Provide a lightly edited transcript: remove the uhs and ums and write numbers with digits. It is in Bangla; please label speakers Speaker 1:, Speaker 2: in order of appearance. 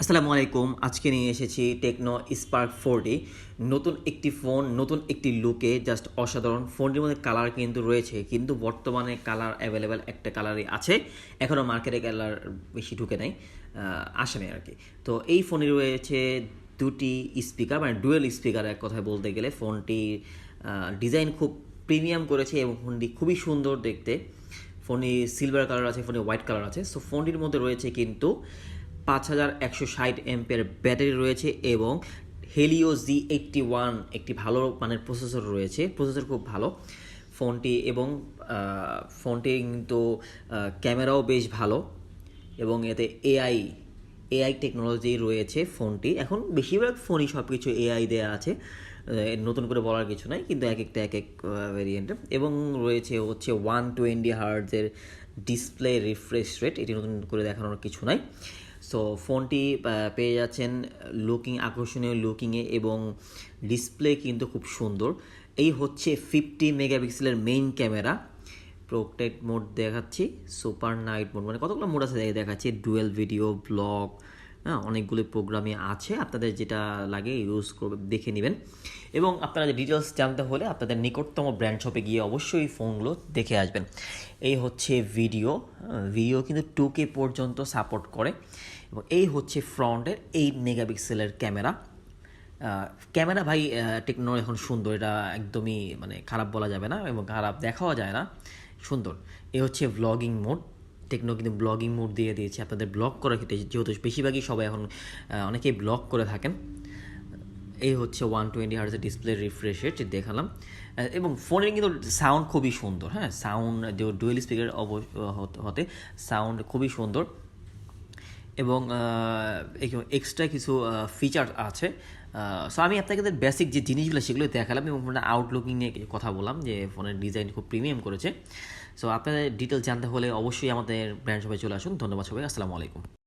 Speaker 1: আসসালামু আলাইকুম। আজকে নিয়ে এসেছি টেকনো স্পার্ক 4D। নতুন একটি ফোন, নতুন একটি লুকে, জাস্ট অসাধারণ। ফোনটির মধ্যে কালার কিন্তু রয়েছে, কিন্তু বর্তমানে কালার অ্যাভেলেবেল একটা কালারই আছে। এখনও মার্কেটে কালার বেশি ঢুকে নাই, আসেনি আর কি। তো এই ফোনে রয়েছে দুটি স্পিকার, মানে ডুয়েল স্পিকার এক কথায় বলতে গেলে। ফোনটি ডিজাইন খুব প্রিমিয়াম করেছে এবং ফোনটি খুবই সুন্দর দেখতে। ফোনটি সিলভার কালার আছে, ফোনে হোয়াইট কালার আছে। সো ফোনটির মধ্যে রয়েছে কিন্তু 5160 এমপিয়ার ব্যাটারি রয়েছে এবং হেলিও Z81 একটি ভালো মানের প্রসেসর রয়েছে। প্রসেসর খুব ভালো ফোনটি, এবং ফোনটি কিন্তু ক্যামেরাও বেশ ভালো, এবং এতে এআই টেকনোলজি রয়েছে। ফোনটি এখন বেশিরভাগ ফোনই সব কিছু এআই দেওয়া আছে, নতুন করে বলার কিছু নাই, কিন্তু এক একটা এক এক ভেরিয়েন্টে। এবং রয়েছে হচ্ছে 120 হার্টজের ডিসপ্লে রিফ্রেশ রেট, এটি নতুন করে দেখানোর কিছু নাই। সো ফোনটি পেয়ে যাচ্ছেন আকর্ষণীয় লুকিংয়ে, এবং ডিসপ্লে কিন্তু খুব সুন্দর। এই হচ্ছে 50 মেগাপিক্সেলের মেইন ক্যামেরা। প্রোটেক্ট মোড দেখাচ্ছি, সুপার নাইট মোড, মানে কতগুলো মোড আছে দেখাচ্ছি, ডুয়েল ভিডিও, ব্লগ, হ্যাঁ অনেকগুলো প্রোগ্রামই আছে। আপনাদের যেটা লাগে ইউজ করবে, দেখে নেবেন। এবং আপনারা ডিটেলস জানতে হলে আপনাদের নিকটতম ব্র্যান্ড শপে গিয়ে অবশ্যই ফোনগুলো দেখে আসবেন। এই হচ্ছে ভিডিও কিন্তু 2K পর্যন্ত সাপোর্ট করে। এবং এই হচ্ছে ফ্রন্টের 8 মেগাপিক্সেলের ক্যামেরা। ক্যামেরা ভাই, টেকনো এখন সুন্দর, এটা একদমই মানে খারাপ বলা যাবে না, এবং খারাপ দেখাও যায় না, সুন্দর। এ হচ্ছে ব্লগিং মোড। টেকনো কিন্তু ব্লগিং মোড দিয়ে দিয়েছে আপনাদের ব্লগ করার ক্ষেত্রে, যেহেতু বেশিরভাগই সবাই এখন অনেকেই ব্লগ করে থাকেন। এই হচ্ছে 120 হার্টজের ডিসপ্লে রিফ্রেশ রেট দেখালাম। এবং ফোনের কিন্তু সাউন্ড খুবই সুন্দর, হ্যাঁ সাউন্ড ডুয়েল স্পিকার হতে সাউন্ড খুবই সুন্দর। এবং এক্সট্রা কিছু ফিচার আছে। সো আমি আপনাকে বেসিক যে জিনিসগুলো সেগুলো দেখালাম, এবং ফোনের আউটলুকিং নিয়ে কথা বললাম যে ফোনের ডিজাইন খুব প্রিমিয়াম করেছে। সো আপনাদের ডিটেলস জানতে হলে অবশ্যই আমাদের ব্র্যান্ড শপে চলে আসুন। ধন্যবাদ সবাই, আসসালামু আলাইকুম।